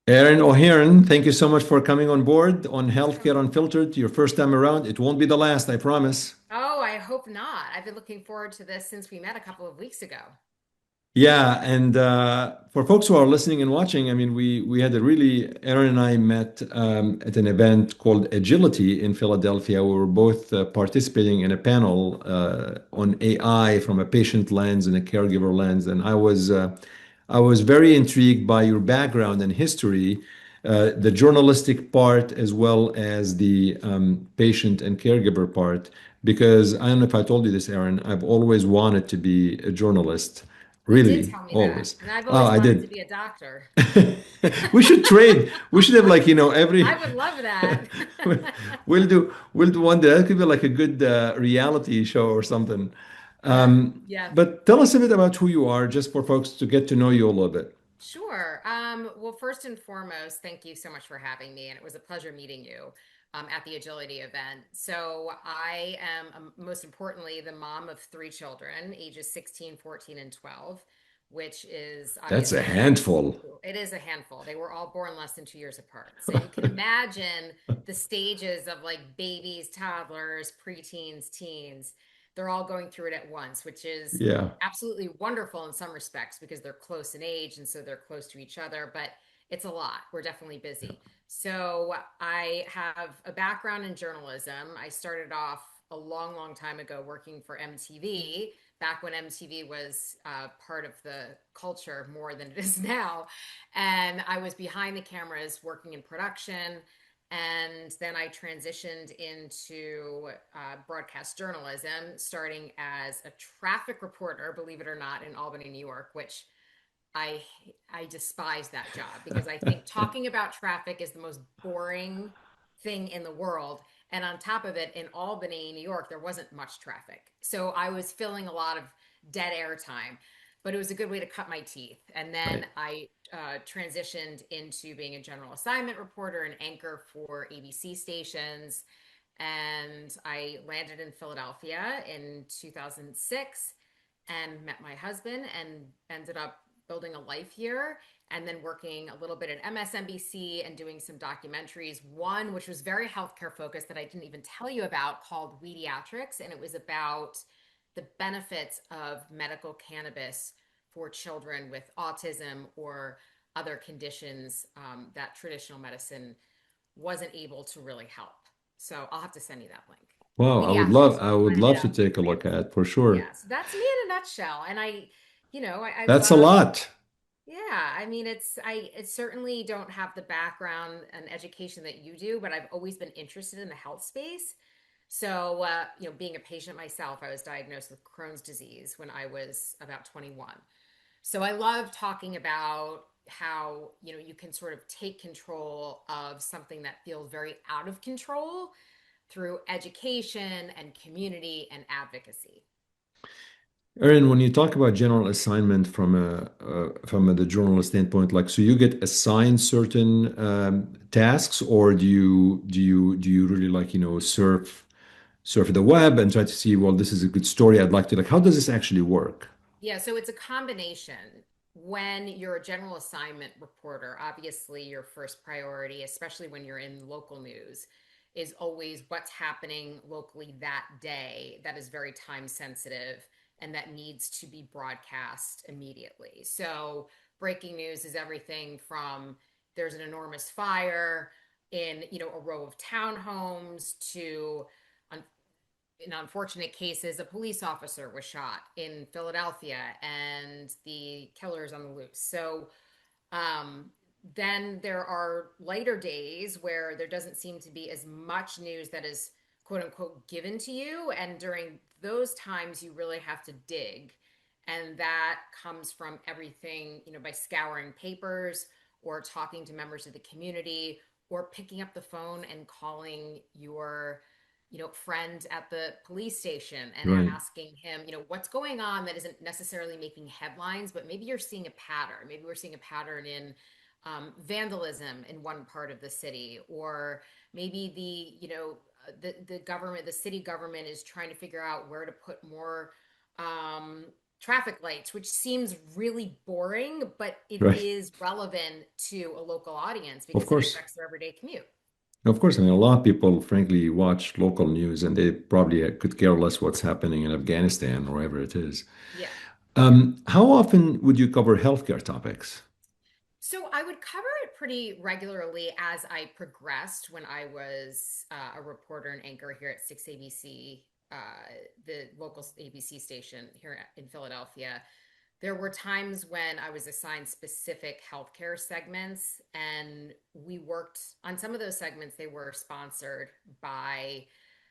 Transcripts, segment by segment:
Erin O'Hearn, thank you so much for coming on board on Healthcare Unfiltered. Your first time around. It won't be the last, I promise. Oh, I hope not. I've been looking forward to this since we met a couple of weeks ago. Yeah, and for folks who are listening and watching, I mean, we had a really Erin and I met at an event called Agility in Philadelphia. We were both participating in a panel on AI from a patient lens and a caregiver lens, and I was very intrigued by your background and history, the journalistic part as well as the patient and caregiver part. Because I don't know if I told you this, Erin, I've always wanted to be a journalist. You did Really, tell me that, always. and I've Oh, always I wanted to did. be a doctor. We should trade. We should have like, I every would love that. we'll do one day. That could be like a good reality show or something. Yes, But tell us a bit about who you are, just for folks to get to know you a little bit. sure. Well, first and foremost, thank you so much for having me, and it was a pleasure meeting you at the Agility event. So I am, most importantly, the mom of three children, ages 16, 14, and 12, which is That's a obviously handful. it is a handful. They were all born less than 2 years apart. So you can imagine the stages of like babies, toddlers, preteens, teens. They're all going through it at once, which is Yeah. absolutely wonderful in some respects because they're close in age and so they're close to each other, but it's a lot. We're definitely busy. So I have a background in journalism. I started off a long, long time ago working for MTV back when MTV was part of the culture more than it is now. And I was behind the cameras working in production. And then I transitioned into broadcast journalism, starting as a traffic reporter, believe it or not, in Albany, New York, which I I despise that job because I think talking about traffic is the most boring thing in the world. And on top of it, in Albany, New York, there wasn't much traffic. So I was filling a lot of dead air time, but it was a good way to cut my teeth. And then Right. I transitioned into being a general assignment reporter and anchor for ABC stations. And I landed in Philadelphia in 2006 and met my husband and ended up building a life here and then working a little bit at MSNBC and doing some documentaries. One, which was very healthcare focused that I didn't even tell you about, called Pediatrics. And it was about the benefits of medical cannabis for children with autism or other conditions that traditional medicine wasn't able to really help. So I'll have to send you that link. Wow, I would love Pediatrics, I you can would find it love to out these take a look days. at for sure. Yeah, so that's me in a nutshell. And I That's a love, lot. yeah, I mean, I certainly don't have the background and education that you do, but I've always been interested in the health space. So, being a patient myself, I was diagnosed with Crohn's disease when I was about 21. So I love talking about how, you can sort of take control of something that feels very out of control through education and community and advocacy. Erin, when you talk about general assignment the journalist standpoint, like so you get assigned certain tasks, or do you really like surf the web and try to see, well, this is a good story. I'd like to like, how does this actually work? Yeah, so it's a combination. When you're a general assignment reporter, obviously your first priority, especially when you're in local news, is always what's happening locally that day that is very time sensitive and that needs to be broadcast immediately. So, breaking news is everything from there's an enormous fire in, a row of townhomes to in unfortunate cases, a police officer was shot in Philadelphia and the killer's on the loose. So um, then there are lighter days where there doesn't seem to be as much news that is quote unquote given to you. And during those times, you really have to dig. And that comes from everything, by scouring papers or talking to members of the community or picking up the phone and calling your friend at the police station and Right. asking him, what's going on that isn't necessarily making headlines, but maybe you're seeing a pattern. Maybe we're seeing a pattern in vandalism in one part of the city, or maybe the government, the city government is trying to figure out where to put more traffic lights, which seems really boring, but it Right. is relevant to a local audience Of because it course. affects their everyday commute. Of course, I mean, a lot of people, frankly, watch local news and they probably could care less what's happening in Afghanistan or wherever it is. Yeah. How often would you cover healthcare topics? So I would cover it pretty regularly as I progressed when I was a reporter and anchor here at 6 ABC, the local ABC station here in Philadelphia. There were times when I was assigned specific healthcare segments, and we worked on some of those segments. They were sponsored by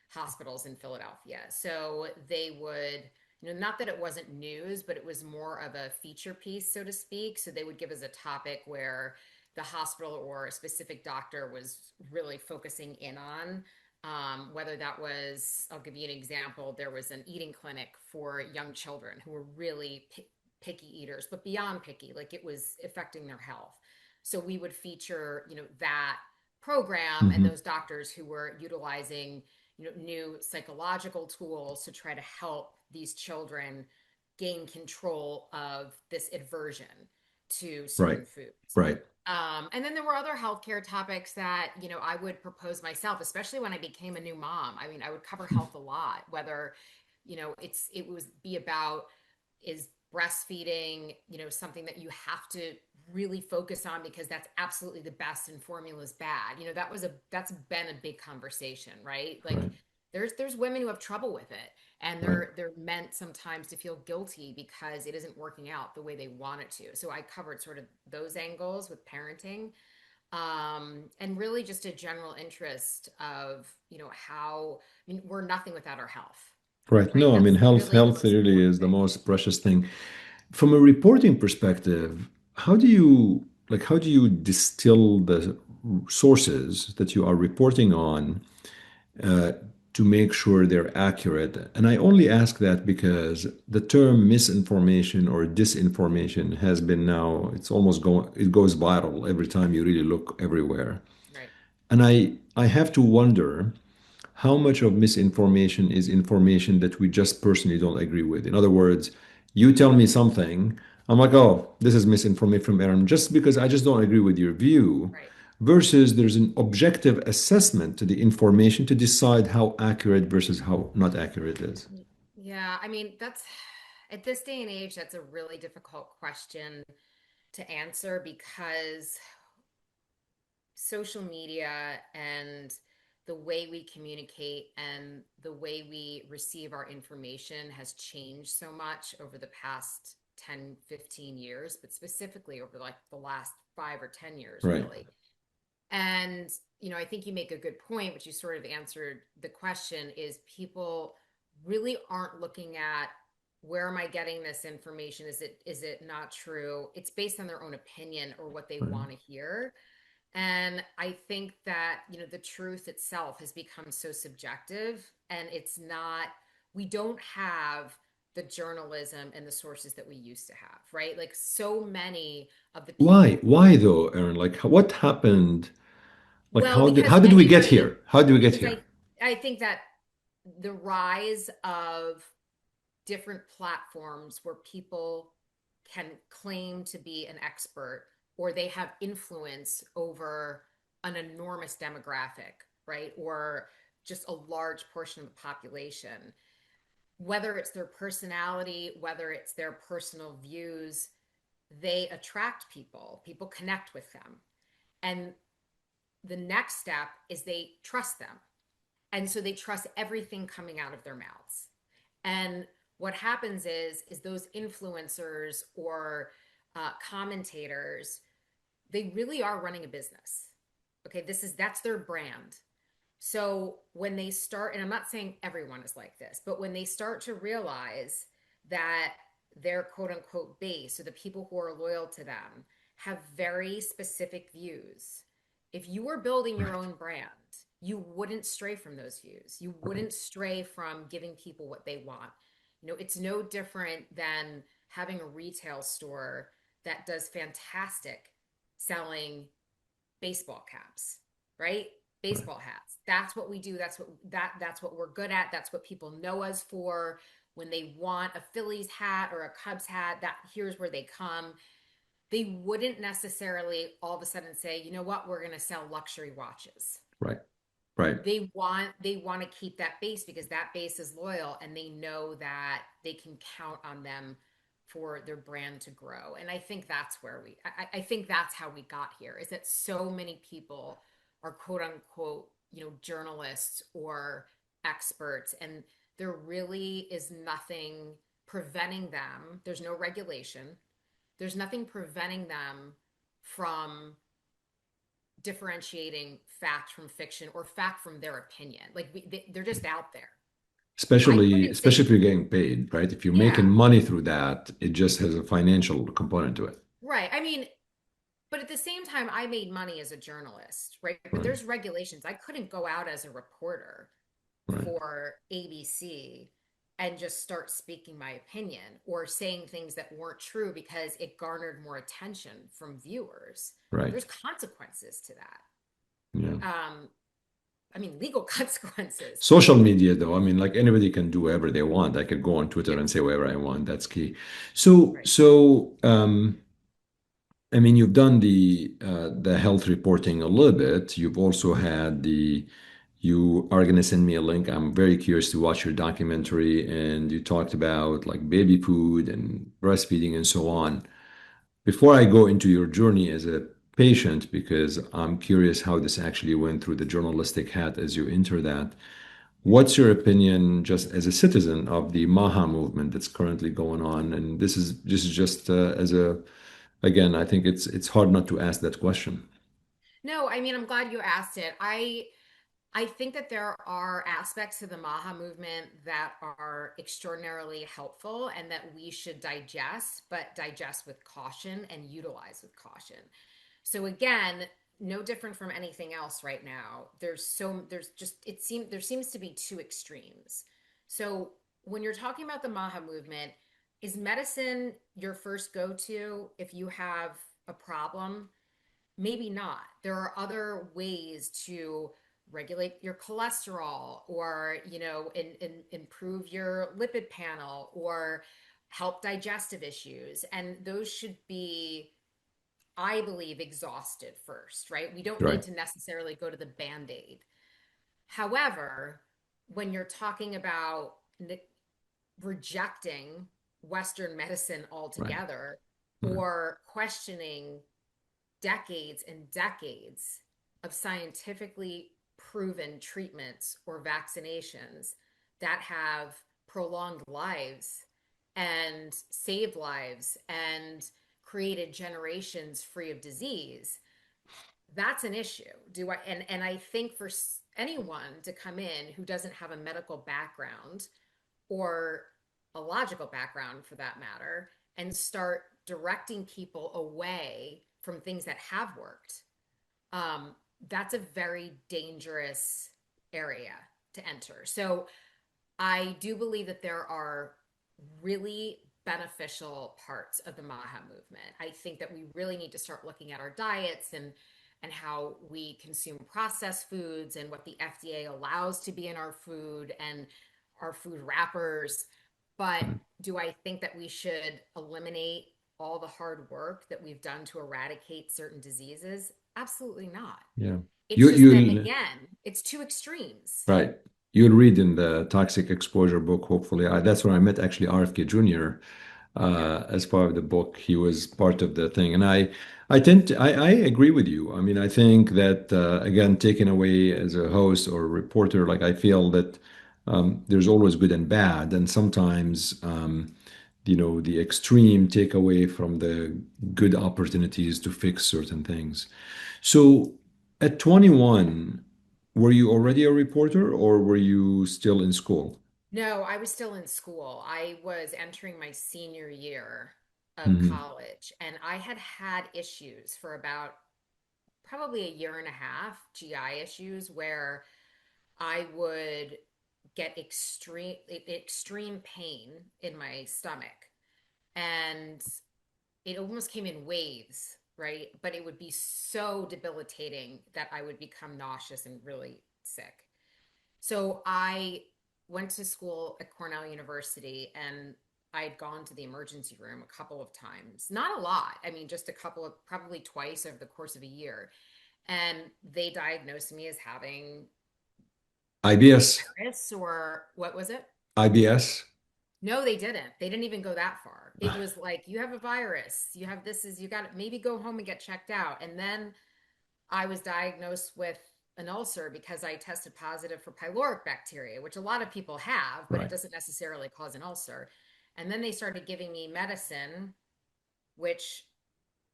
hospitals in Philadelphia. So they would, not that it wasn't news, but it was more of a feature piece, so to speak. So they would give us a topic where the hospital or a specific doctor was really focusing in on. Whether that was, I'll give you an example, there was an eating clinic for young children who were really picky eaters, but beyond picky, like it was affecting their health. So we would feature, that program and Hmm. those doctors who were utilizing, new psychological tools to try to help these children gain control of this aversion to Right, certain foods. right. And then there were other healthcare topics that, I would propose myself, especially when I became a new mom. I mean, I would cover health a lot, whether, it was be about is breastfeeding, something that you have to really focus on because that's absolutely the best and formula's bad. That's been a big conversation, right? Like Right, there's women who have trouble with it and right. they're meant sometimes to feel guilty because it isn't working out the way they want it to. So I covered sort of those angles with parenting, and really just a general interest of, how, I mean, we're nothing without our health, Right. right? No, I mean, That's health, really the health most really important is the thing. most precious thing. From a reporting perspective, how do you distill the sources that you are reporting on uh, to make sure they're accurate? And I only ask that because the term misinformation or disinformation has been now, it goes viral every time you really look everywhere. Right. And I have to wonder how much of misinformation is information that we just personally don't agree with. In other words, you tell me something, I'm like, oh, this is misinformation from Erin, just because I just don't agree with your view, Right. versus there's an objective assessment to the information to decide how accurate versus how not accurate it is. Yeah, I mean, that's at this day and age, that's a really difficult question to answer because social media and the way we communicate and the way we receive our information has changed so much over the past 10, 15 years, but specifically over like the last 5 or 10 years, Right. really. And, I think you make a good point, which you sort of answered the question is people really aren't looking at where am I getting this information? Is it not true? It's based on their own opinion or what they Right. want to hear. And I think that, the truth itself has become so subjective and we don't have the journalism and the sources that we used to have, right? Like so many of the Why? people Why though, Aaron? Like, what happened? Like, well, how because did we get here? How did we get because here? I think that the rise of different platforms where people can claim to be an expert or they have influence over an enormous demographic, right? Or just a large portion of the population, whether it's their personality, whether it's their personal views, they attract people, people connect with them. And the next step is they trust them. And so they trust everything coming out of their mouths. And what happens is those influencers or commentators, they really are running a business. Okay, that's their brand. So when they start, and I'm not saying everyone is like this, but when they start to realize that their quote unquote base, so the people who are loyal to them, have very specific views. If you were building your Right. own brand, you wouldn't stray from those views. You Right. wouldn't stray from giving people what they want. It's no different than having a retail store that does fantastic selling baseball caps, right? Right. Baseball hats. That's what we do. That's what we're good at. That's what people know us for. when they want a Phillies hat or a Cubs hat, that here's where they come. They wouldn't necessarily all of a sudden say, you know what, we're going to sell luxury watches. Right. Right. They want to keep that base because that base is loyal and they know that they can count on them for their brand to grow. And I think that's where I think that's how we got here, is that so many people are quote unquote, journalists or experts, and there really is nothing preventing them. There's no regulation. There's nothing preventing them from differentiating fact from fiction or fact from their opinion. Like they're just out there. I couldn't Especially say, if you're getting paid, right? If you're making yeah, money through that, it just has a financial component to it. right. I mean, but at the same time, I made money as a journalist, right? But Right. there's regulations. I couldn't go out as a reporter Right. for ABC and just start speaking my opinion or saying things that weren't true because it garnered more attention from viewers. Right. There's consequences to Yeah. that. I mean, legal consequences. Social media, though, I mean, like anybody can do whatever they want. I could go on Twitter Yeah, and say whatever I want. That's key. So, right. so, I mean, you've done the health reporting a little bit. You've also had you are going to send me a link. I'm very curious to watch your documentary, and you talked about like baby food and breastfeeding and so on. Before I go into your journey as a patient, because I'm curious how this actually went through the journalistic hat as you enter that. What's your opinion, just as a citizen, of the MAHA movement that's currently going on? And this is just as a again, I think it's hard not to ask that question. No, I mean, I'm glad you asked it. I think that there are aspects to the MAHA movement that are extraordinarily helpful and that we should digest, but digest with caution and utilize with caution. So again, no different from anything else right now. There seems to be two extremes. So when you're talking about the MAHA movement, is medicine your first go-to if you have a problem? Maybe not. There are other ways to regulate your cholesterol or, improve your lipid panel or help digestive issues. And those should be, I believe, exhausted first, right? We don't need Right, to necessarily go to the band-aid. However, when you're talking about rejecting Western medicine right, altogether right, or questioning decades and decades of scientifically proven treatments or vaccinations that have prolonged lives and saved lives and created generations free of disease, that's an issue. And I think for anyone to come in who doesn't have a medical background or a logical background for that matter and start directing people away from things that have worked, um, that's a very dangerous area to enter. So I do believe that there are really beneficial parts of the MAHA movement. I think that we really need to start looking at our diets and how we consume processed foods and what the FDA allows to be in our food and our food wrappers. But right. do I think that we should eliminate all the hard work that we've done to eradicate certain diseases? Absolutely not. Yeah. It's You just that, you again, it's two extremes. right. You'll read in the toxic exposure book, hopefully. That's where I met actually RFK Jr. Yeah. As part of the book. He was part of the thing, and I agree with you. I mean, I think that again, taken away as a host or a reporter, like I feel that there's always good and bad, and sometimes the extreme take away from the good opportunities to fix certain things. So at 21, were you already a reporter or were you still in school? No, I was still in school. I was entering my senior year of Hmm. college, and I had had issues for about probably a year and a half, GI issues, where I would get extreme pain in my stomach, and it almost came in waves, right? But it would be so debilitating that I would become nauseous and really sick. So I went to school at Cornell University, and I had gone to the emergency room a couple of times. Not a lot. I mean, just a couple of, probably twice over the course of a year. And they diagnosed me as having a IBS. virus, or what was it? IBS. No, they didn't. They didn't even go that far. It was like, you have a virus, you have this, is you got to maybe go home and get checked out. And then I was diagnosed with an ulcer because I tested positive for pyloric bacteria, which a lot of people have, but it Right. doesn't necessarily cause an ulcer. And then they started giving me medicine, which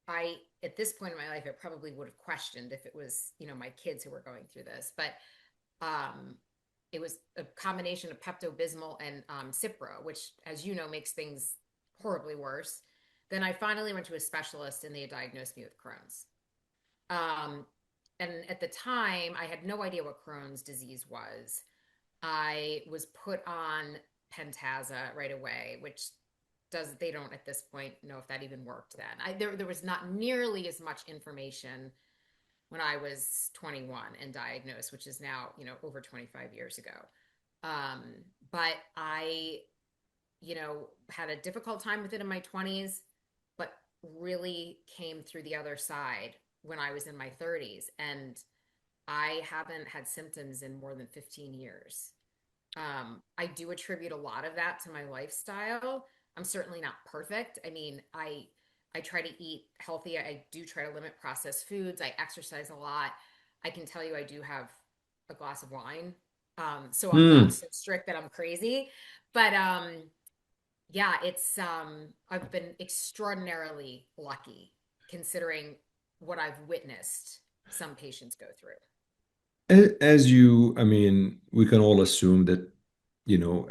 I, at this point in my life, I probably would have questioned if it was, my kids who were going through this. But um, it was a combination of Pepto-Bismol and Cipro, which, as you know, makes things horribly worse. Then I finally went to a specialist, and they had diagnosed me with Crohn's. Um, and at the time, I had no idea what Crohn's disease was. I was put on Pentasa right away, which they don't at this point know if that even worked then. There was not nearly as much information when I was 21 and diagnosed, which is now, over 25 years ago. Um, but I, had a difficult time with it in my 20s, but really came through the other side when I was in my 30s. And I haven't had symptoms in more than 15 years. I do attribute a lot of that to my lifestyle. I'm certainly not perfect. I mean, I try to eat healthy. I do try to limit processed foods. I exercise a lot. I can tell you I do have a glass of wine. So I'm not Mm. so strict that I'm crazy. But yeah, I've been extraordinarily lucky considering what I've witnessed some patients go through. As you, I mean, we can all assume that,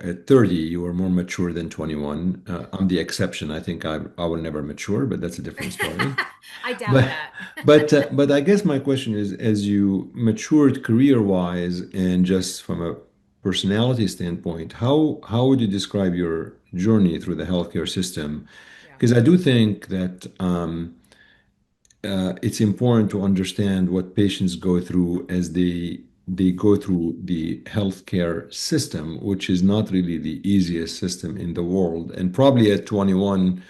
at 30, you are more mature than 21. I'm the exception. I think I will never mature, but that's a different story. I doubt But that. but I guess my question is, as you matured career-wise and just from a personality standpoint, how would you describe your journey through the healthcare system? Yeah. Because I do think that it's important to understand what patients go through as they go through the healthcare system, which is not really the easiest system in the world. And probably at 21,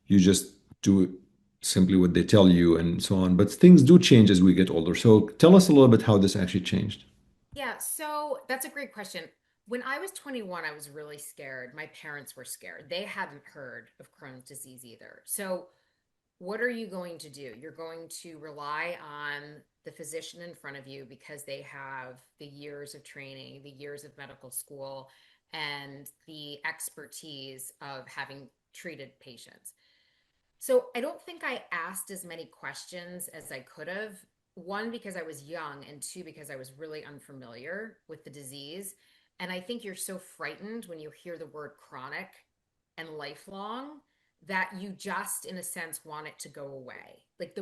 you just do simply what they tell you and so on. But things do change as we get older. So tell us a little bit how this actually changed. Yeah, so that's a great question. When I was 21, I was really scared. My parents were scared. They hadn't heard of Crohn's disease either. So, what are you going to do? You're going to rely on the physician in front of you because they have the years of training, the years of medical school, and the expertise of having treated patients. So I don't think I asked as many questions as I could have. One, because I was young, and two, because I was really unfamiliar with the disease. And I think you're so frightened when you hear the word chronic and lifelong that you just, in a sense, want it to go away. Like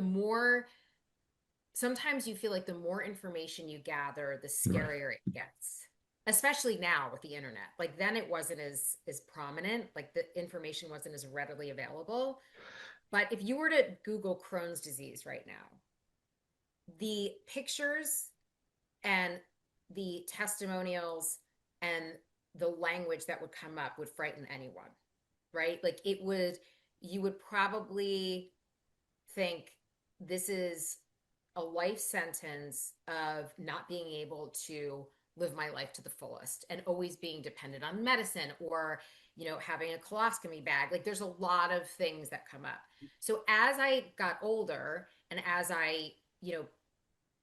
sometimes you feel like the more information you gather, the Right. scarier it gets. Especially now with the internet. Like then it wasn't as prominent, like the information wasn't as readily available. But if you were to Google Crohn's disease right now, the pictures and the testimonials and the language that would come up would frighten anyone, right? Like you would probably think this is a life sentence of not being able to live my life to the fullest and always being dependent on medicine or having a colostomy bag. Like there's a lot of things that come up. So as I got older and as I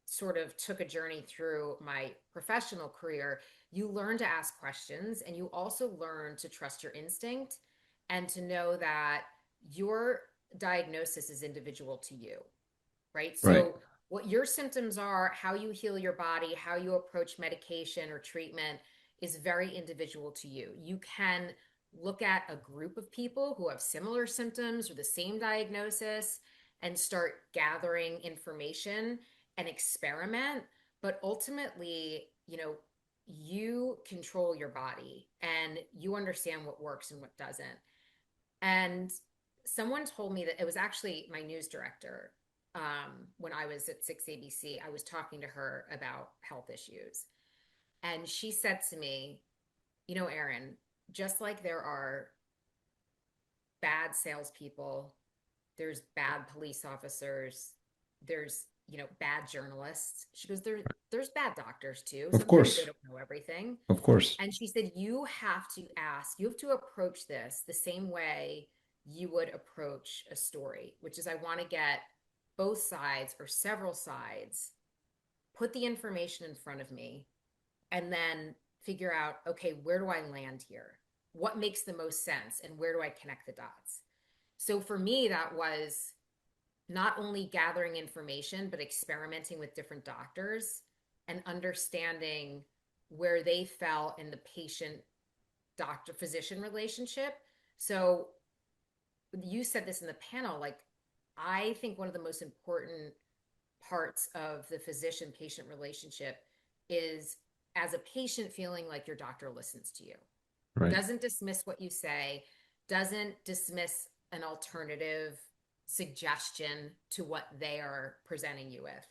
sort of took a journey through my professional career, you learn to ask questions and you also learn to trust your instinct and to know that your diagnosis is individual to you, right? Right. So, what your symptoms are, how you heal your body, how you approach medication or treatment is very individual to you. You can look at a group of people who have similar symptoms or the same diagnosis and start gathering information and experiment. But ultimately, you control your body and you understand what works and what doesn't. And someone told me that it was actually my news director when I was at 6ABC. I was talking to her about health issues. And she said to me, Erin, just like there are bad salespeople, there's bad police officers, there's, bad journalists. She goes, there's bad doctors too. Of Sometimes they course. don't know everything. Of course. And she said, you have to approach this the same way you would approach a story, which is I want to get both sides or several sides, put the information in front of me, and then figure out, okay, where do I land here? What makes the most sense? And where do I connect the dots? So for me, that was not only gathering information, but experimenting with different doctors and understanding where they fell in the patient doctor physician relationship. So you said this in the panel, like, I think one of the most important parts of the physician patient relationship is as a patient feeling like your doctor listens to you, Right. doesn't dismiss what you say, doesn't dismiss an alternative suggestion to what they are presenting you with.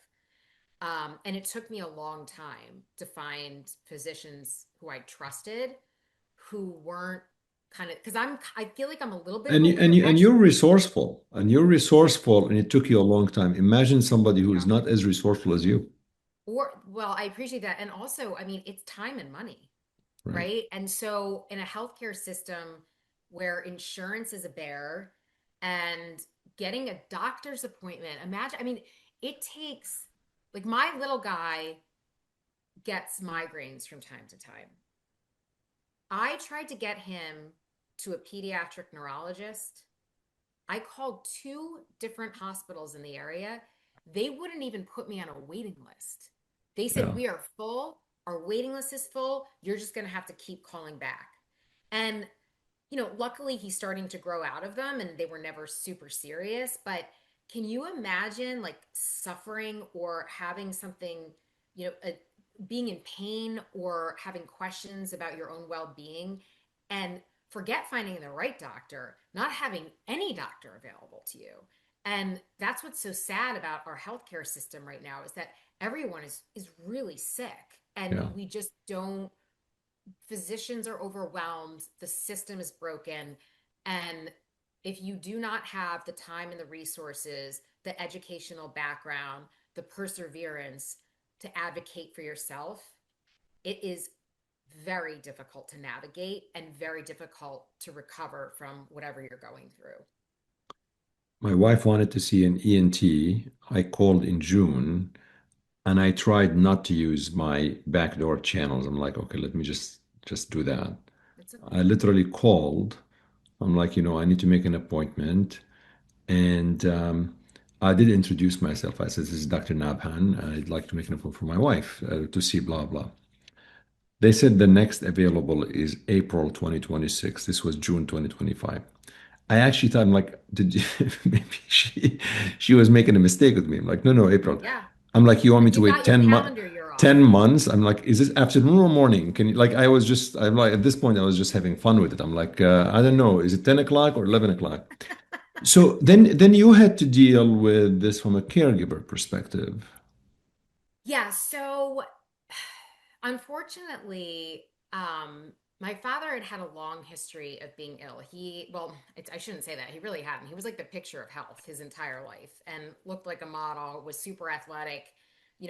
And it took me a long time to find physicians who I trusted, who weren't kind of, because I feel like I'm a little bit of And a you, and weird you and you're extrovert. resourceful, and it took you a long time. Imagine somebody who is Yeah. not as resourceful as you. Well, I appreciate that. And also, I mean, it's time and money, Right. right? And so in a healthcare system where insurance is a bear and getting a doctor's appointment, imagine, I mean, it takes, like, my little guy gets migraines from time to time. I tried to get him to a pediatric neurologist. I called two different hospitals in the area. They wouldn't even put me on a waiting list. They said, Yeah. "We are full. Our waiting list is full. You're just going to have to keep calling back." And, luckily he's starting to grow out of them and they were never super serious. But can you imagine like suffering or having something, being in pain or having questions about your own well being and forget finding the right doctor, not having any doctor available to you? And that's what's so sad about our healthcare system right now is that everyone is really sick and Yeah. we just don't, physicians are overwhelmed, the system is broken, and if you do not have the time and the resources, the educational background, the perseverance to advocate for yourself, it is very difficult to navigate and very difficult to recover from whatever you're going through. My wife wanted to see an ENT. I called in June and I tried not to use my backdoor channels. I'm like, okay, let me just do that. It's I okay. literally called. I'm like, I need to make an appointment. And I did introduce myself. I said, this is Dr. Nabhan. I'd like to make an appointment for my wife to see blah, blah. They said the next available is April 2026. This was June 2025. I actually thought, I'm like, did you, maybe she was making a mistake with me. I'm like, no, no, April. Yeah. I'm like, you want me to You wait got your 10 months? calendar year off. 10 months. I'm like, is this afternoon or morning? Can you, like, I'm like, at this point, I was just having fun with it. I'm like, I don't know, is it 10 o'clock or 11 o'clock? So then you had to deal with this from a caregiver perspective. Yeah, so unfortunately, my father had had a long history of being ill. I shouldn't say that. He really hadn't. He was like the picture of health his entire life and looked like a model, was super athletic,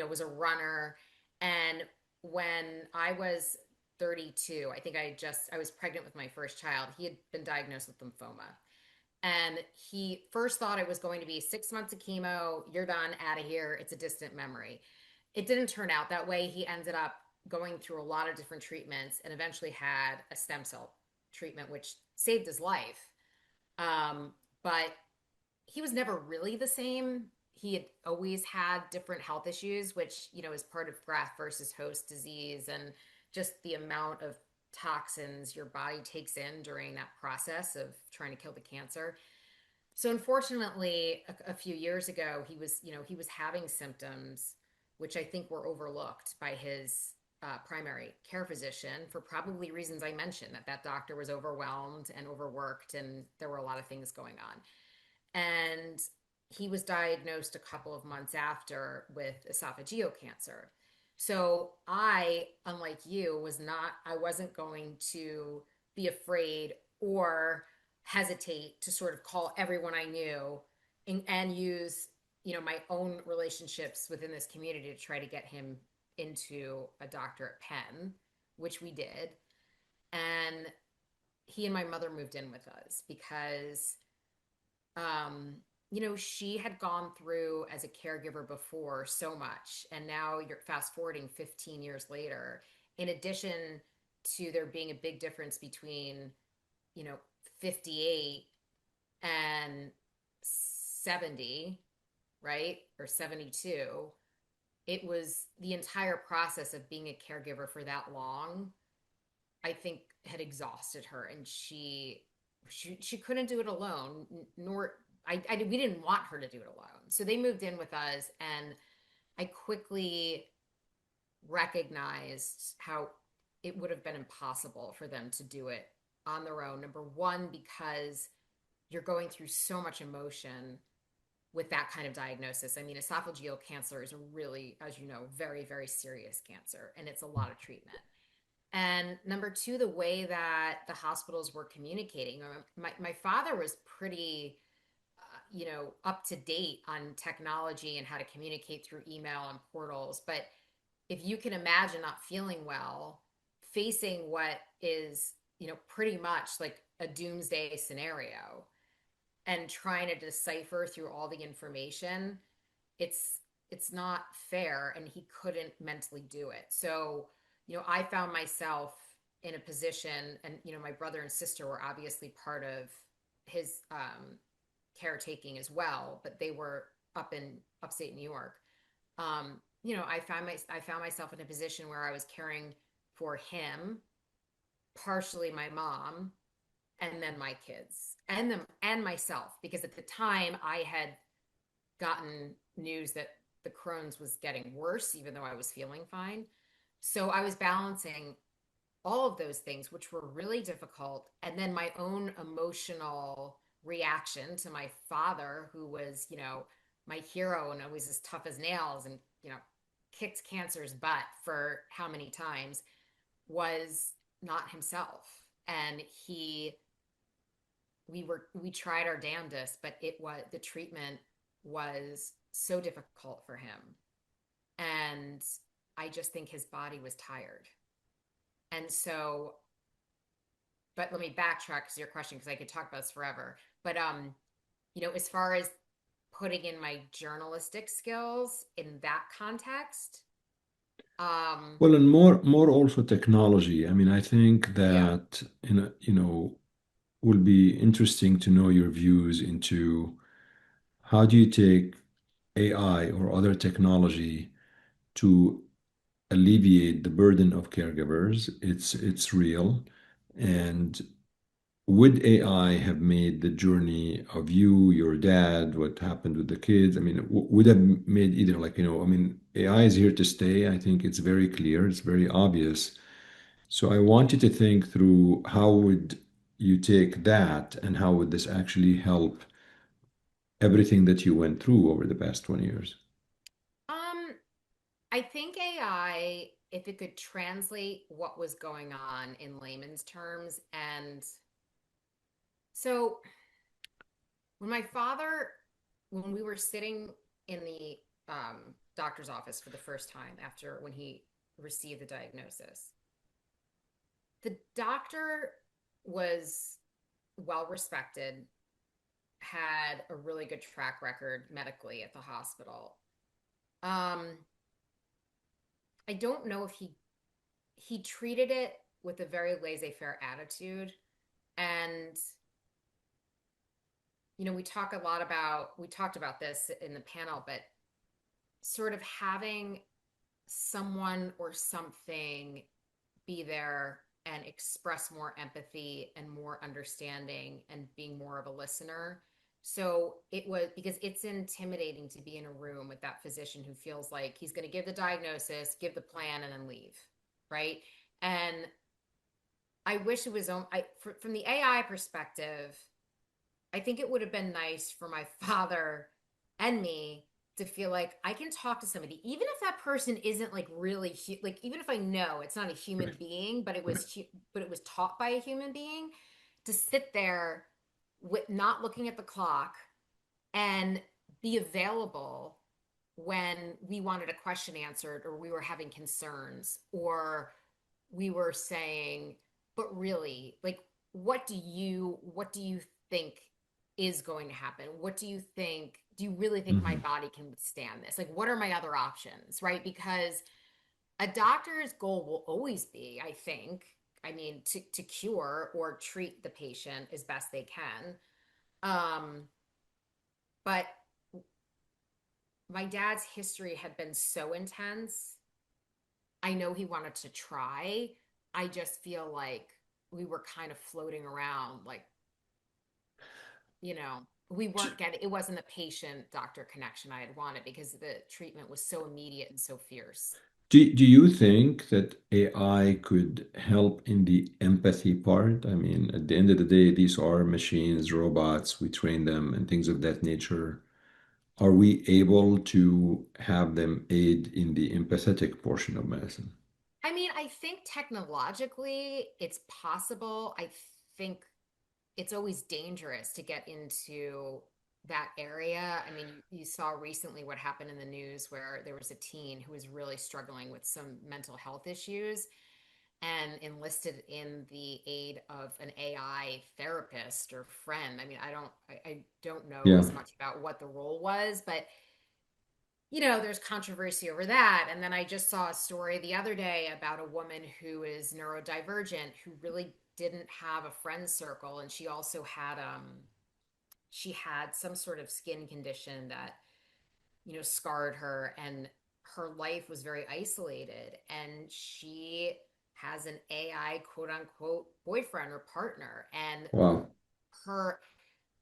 was a runner. And when I was 32, I think I was pregnant with my first child. He had been diagnosed with lymphoma. And he first thought it was going to be 6 months of chemo, you're done, out of here, it's a distant memory. It didn't turn out that way. He ended up going through a lot of different treatments and eventually had a stem cell treatment, which saved his life. But he was never really the same. He had always had different health issues, which, is part of graft versus host disease and just the amount of toxins your body takes in during that process of trying to kill the cancer. So unfortunately, a few years ago, he was having symptoms, which I think were overlooked by his primary care physician for probably reasons I mentioned, that doctor was overwhelmed and overworked, and there were a lot of things going on. And he was diagnosed a couple of months after with esophageal cancer. So I, unlike you, I wasn't going to be afraid or hesitate to sort of call everyone I knew and use, my own relationships within this community to try to get him into a doctor at Penn, which we did. And he and my mother moved in with us because she had gone through as a caregiver before so much. And now you're fast forwarding 15 years later, in addition to there being a big difference between, you know, 58 and 70, right? Or 72. It was the entire process of being a caregiver for that long, I think had exhausted her, and she couldn't do it alone, nor we didn't want her to do it alone. So they moved in with us, and I quickly recognized how it would have been impossible for them to do it on their own. Number one, because you're going through so much emotion with that kind of diagnosis. I mean, esophageal cancer is a really, as you know, very, very serious cancer, and it's a lot of treatment. And number two, the way that the hospitals were communicating. My father was pretty, up to date on technology and how to communicate through email and portals. But if you can imagine not feeling well, facing what is, pretty much like a doomsday scenario and trying to decipher through all the information, it's not fair, and he couldn't mentally do it. So, I found myself in a position, and my brother and sister were obviously part of his caretaking as well, but they were up in upstate New York. I found myself in a position where I was caring for him, partially my mom, and then my kids and them and myself, because at the time I had gotten news that the Crohn's was getting worse, even though I was feeling fine. So I was balancing all of those things, which were really difficult. And then my own emotional reaction to my father, who was, my hero and always as tough as nails and, kicked cancer's butt for how many times, was not himself. And we tried our damnedest, but the treatment was so difficult for him. And I just think his body was tired. And so, but let me backtrack to your question, because I could talk about this forever. But as far as putting in my journalistic skills in that context, Well, and more also technology. I mean, I think yeah. that will be interesting to know your views into how do you take AI or other technology to alleviate the burden of caregivers. It's real. And would AI have made the journey of you, your dad, what happened with the kids? I mean, would have made either like, I mean, AI is here to stay. I think it's very clear, it's very obvious. So I want you to think through how would you take that and how would this actually help everything that you went through over the past 20 years? Um, I think AI, if it could translate what was going on in layman's terms, and so when my father, when we were sitting in the doctor's office for the first time after when he received the diagnosis, the doctor was well respected, had a really good track record medically at the hospital. Um, I don't know if he treated it with a very laissez-faire attitude. And we talked about this in the panel, but sort of having someone or something be there and express more empathy and more understanding and being more of a listener. So it was, because it's intimidating to be in a room with that physician who feels like he's going to give the diagnosis, give the plan, and then leave, right? And I wish it was from the AI perspective, I think it would have been nice for my father and me to feel like I can talk to somebody, even if that person isn't like really like, even if I know it's not a human Right. being, but Right. it was taught by a human being, to sit there with not looking at the clock and be available when we wanted a question answered, or we were having concerns, or we were saying, but really, like, what do you think is going to happen? What do you think? Do you really think my Hmm. body can withstand this? Like, what are my other options, right? Because a doctor's goal will always be, I think, I mean, to cure or treat the patient as best they can. Um, but my dad's history had been so intense. I know he wanted to try. I just feel like we were kind of floating around, like, we weren't getting, it wasn't a patient doctor connection I had wanted because the treatment was so immediate and so fierce. Do you think that AI could help in the empathy part? I mean, at the end of the day, these are machines, robots, we train them and things of that nature. Are we able to have them aid in the empathetic portion of medicine? I mean, I think technologically it's possible. I think it's always dangerous to get into that area. I mean, you saw recently what happened in the news where there was a teen who was really struggling with some mental health issues and enlisted in the aid of an AI therapist or friend. I mean, I don't know Yeah. as much about what the role was, but there's controversy over that. And then I just saw a story the other day about a woman who is neurodivergent who really didn't have a friend circle, and she had some sort of skin condition that scarred her, and her life was very isolated, and she has an AI quote unquote boyfriend or partner, and Wow. her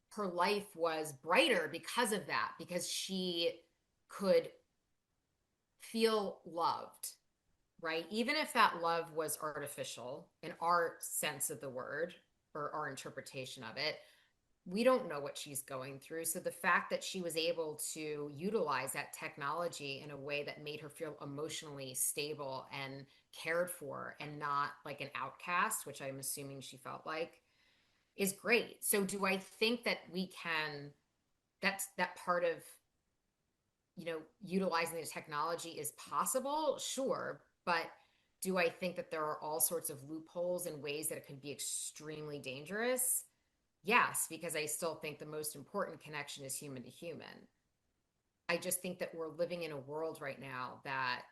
her life was brighter because of that, because she could feel loved, right? Even if that love was artificial in our sense of the word or our interpretation of it, we don't know what she's going through. So the fact that she was able to utilize that technology in a way that made her feel emotionally stable and cared for and not like an outcast, which I'm assuming she felt like, is great. So do I think that we can, that's that part of, utilizing the technology is possible? Sure. But do I think that there are all sorts of loopholes and ways that it could be extremely dangerous? Yes, because I still think the most important connection is human to human. I just think that we're living in a world right now that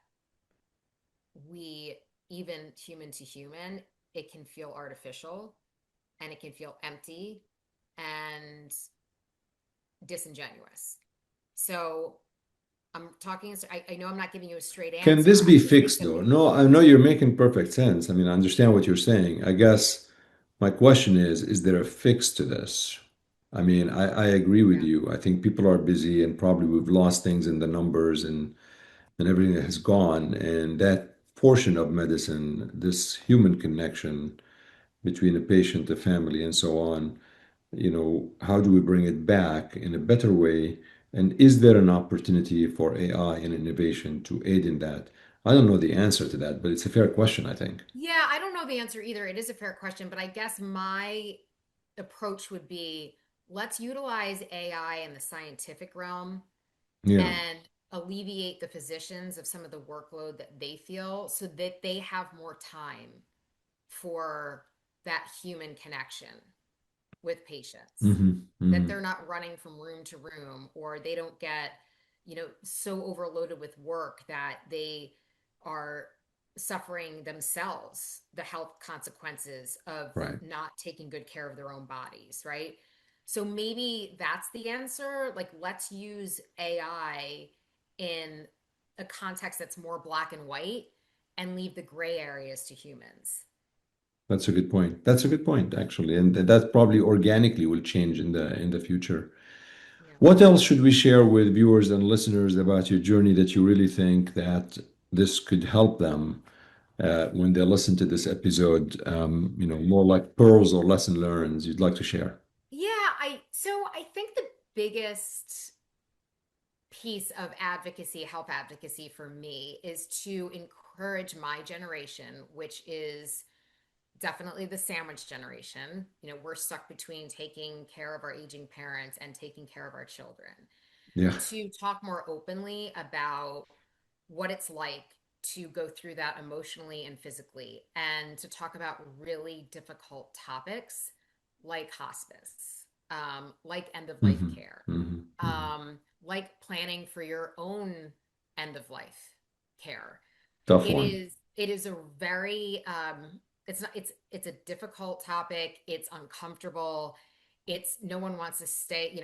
we, even human to human, it can feel artificial and it can feel empty and disingenuous. So I know I'm not giving you a straight Can this answer. be I just think fixed that though? No, I know you're making perfect sense. I mean, I understand what you're saying. I guess my question is there a fix to this? I mean, I agree with yeah. you. I think people are busy and probably we've lost things in the numbers and everything that has gone. And that portion of medicine, this human connection between a patient, the family, and so on, how do we bring it back in a better way? And is there an opportunity for AI and innovation to aid in that? I don't know the answer to that, but it's a fair question, I think. Yeah, I don't know the answer either. It is a fair question, but I guess my approach would be, let's utilize AI in the scientific realm Yeah. and alleviate the physicians of some of the workload that they feel so that they have more time for that human connection with patients, Hmm. that Hmm. they're not running from room to room, or they don't get so overloaded with work that they are suffering themselves the health consequences of Right. not taking good care of their own bodies, right? So maybe that's the answer. Like, let's use AI in a context that's more black and white and leave the gray areas to humans. That's a good point. That's a good point, actually. And that probably organically will change in the future. Yeah. What else should we share with viewers and listeners about your journey that you really think that this could help them when they listen to this episode, more like pearls or lesson learns you'd like to share? Yeah, I think the biggest piece of advocacy, health advocacy for me is to encourage my generation, which is definitely the sandwich generation. You know, we're stuck between taking care of our aging parents and taking care of our children, Yeah. to talk more openly about what it's like to go through that emotionally and physically, and to talk about really difficult topics like hospice, like end of life Hmm. care, Hmm. Hmm. like planning for your own end of life care. Tough It one. is a very it's not it's a difficult topic. It's uncomfortable. It's no one wants to stay,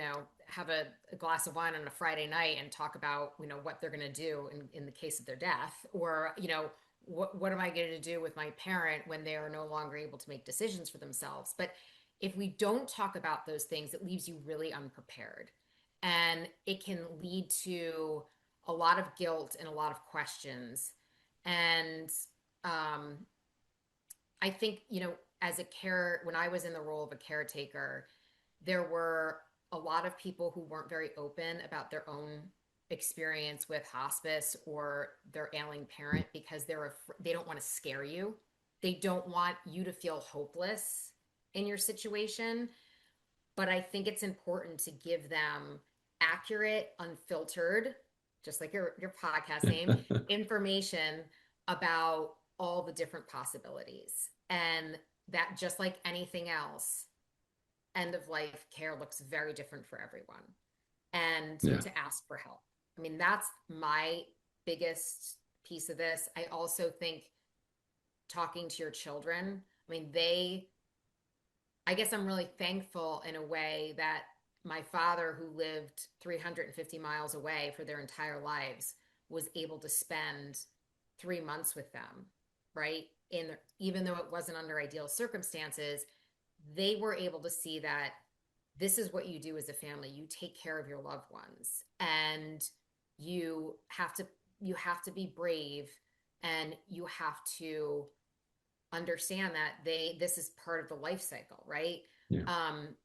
have a glass of wine on a Friday night and talk about, what they're going to do in the case of their death, or, what am I going to do with my parent when they are no longer able to make decisions for themselves. But if we don't talk about those things, it leaves you really unprepared, and it can lead to a lot of guilt and a lot of questions. And um, I think, when I was in the role of a caretaker, there were a lot of people who weren't very open about their own experience with hospice or their ailing parent, because they don't want to scare you. They don't want you to feel hopeless in your situation. But I think it's important to give them accurate, unfiltered, just like your podcast name, information about all the different possibilities. And that, just like anything else, end of life care looks very different for everyone. And Yeah. to ask for help. I mean, that's my biggest piece of this. I also think talking to your children, I mean, I guess I'm really thankful in a way that my father, who lived 350 miles away for their entire lives, was able to spend 3 months with them, right? Even though it wasn't under ideal circumstances, they were able to see that this is what you do as a family. You take care of your loved ones, and you have to you have to be brave, and you have to understand that this is part of the life cycle, right? Yeah. um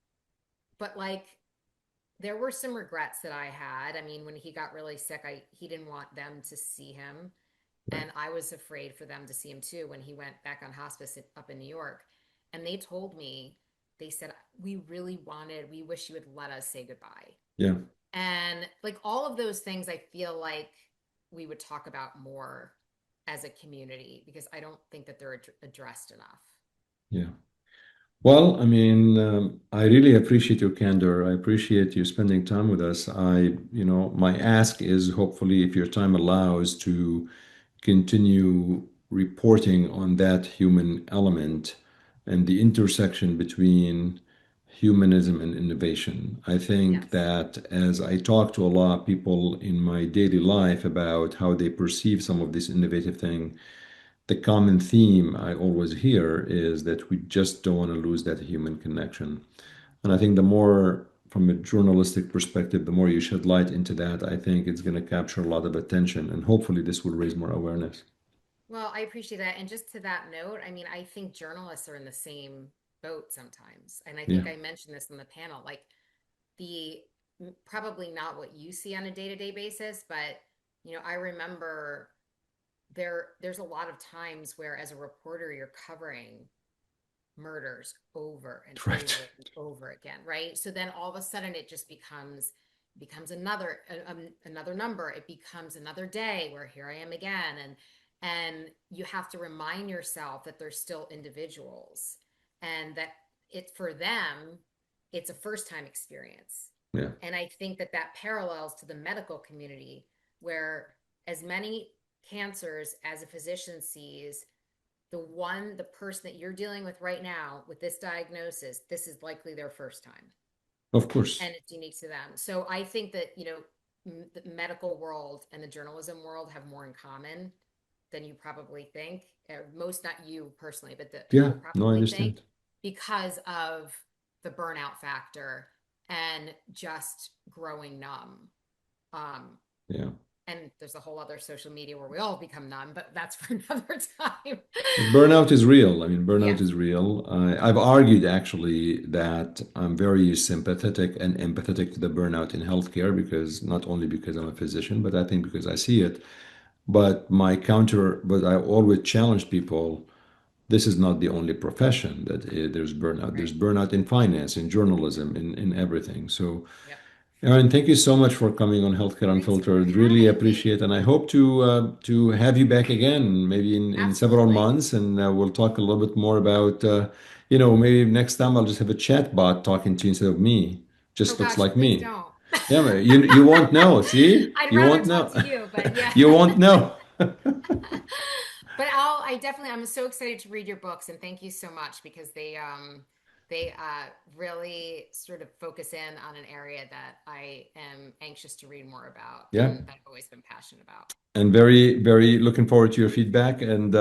but like, there were some regrets that I had. I mean, when he got really sick, he didn't want them to see him, Right. and I was afraid for them to see him too when he went back on hospice up in New York. And they told me, they said, we wish you would let us say goodbye. Yeah. And like, all of those things, I feel like we would talk about more as a community, because I don't think that they're addressed enough. Yeah. Well, I mean, I really appreciate your candor. I appreciate you spending time with us. My ask is hopefully, if your time allows, to continue reporting on that human element and the intersection between humanism and innovation. I think Yes. that as I talk to a lot of people in my daily life about how they perceive some of this innovative thing, the common theme I always hear is that we just don't want to lose that human connection. And I think the more, from a journalistic perspective, the more you shed light into that, I think it's going to capture a lot of attention. And hopefully, this will raise more awareness. Well, I appreciate that. And just to that note, I mean, I think journalists are in the same boat sometimes. And I Yeah, think I mentioned this in the panel, like, the probably not what you see on a day-to-day basis, but I remember there's a lot of times where, as a reporter, you're covering murders over and right. over and over again, right? So then all of a sudden it just becomes another number. It becomes another day where here I am again, and you have to remind yourself that they're still individuals, and that for them, it's a first time experience. Yeah, And I think that parallels to the medical community, where as many cancers as a physician sees, the person that you're dealing with right now with this diagnosis, this is likely their first time, of course. and it's unique to them. So I think that, the medical world and the journalism world have more in common than you probably think. Most, not you personally, but that Yeah, people no, I probably think, understand. because of the burnout factor and just growing numb. Um, Yeah. and there's a whole other social media where we all become numb, but that's for another time. Burnout is real. I mean, burnout Yes, is real. I've argued actually that I'm very sympathetic and empathetic to the burnout in healthcare because not only because I'm a physician, but I think because I see it. But I always challenge people. This is not the only profession that there's burnout. There's right. burnout in finance, in journalism, in everything. So Yep. Erin, thank you so much for coming on Healthcare Thanks for Unfiltered. Really having me. appreciate, and I hope to have you back again, maybe in several Absolutely. months, and we'll talk a little bit more about, maybe next time I'll just have a chat bot talking to you instead of me. Oh Just looks gosh, like please me. don't. Yeah, man, you won't know. See, I'd you rather won't talk know. to you, but yeah. You won't know. But I'm so excited to read your books, and thank you so much because they really sort of focus in on an area that I am anxious to read more about Yeah. and that I've always been passionate about. And very, very looking forward to your feedback and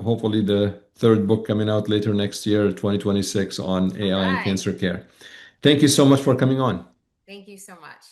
hopefully the third book coming out later next year, 2026, on All AI and right. cancer care. Thank you so much for coming on. Thank you so much.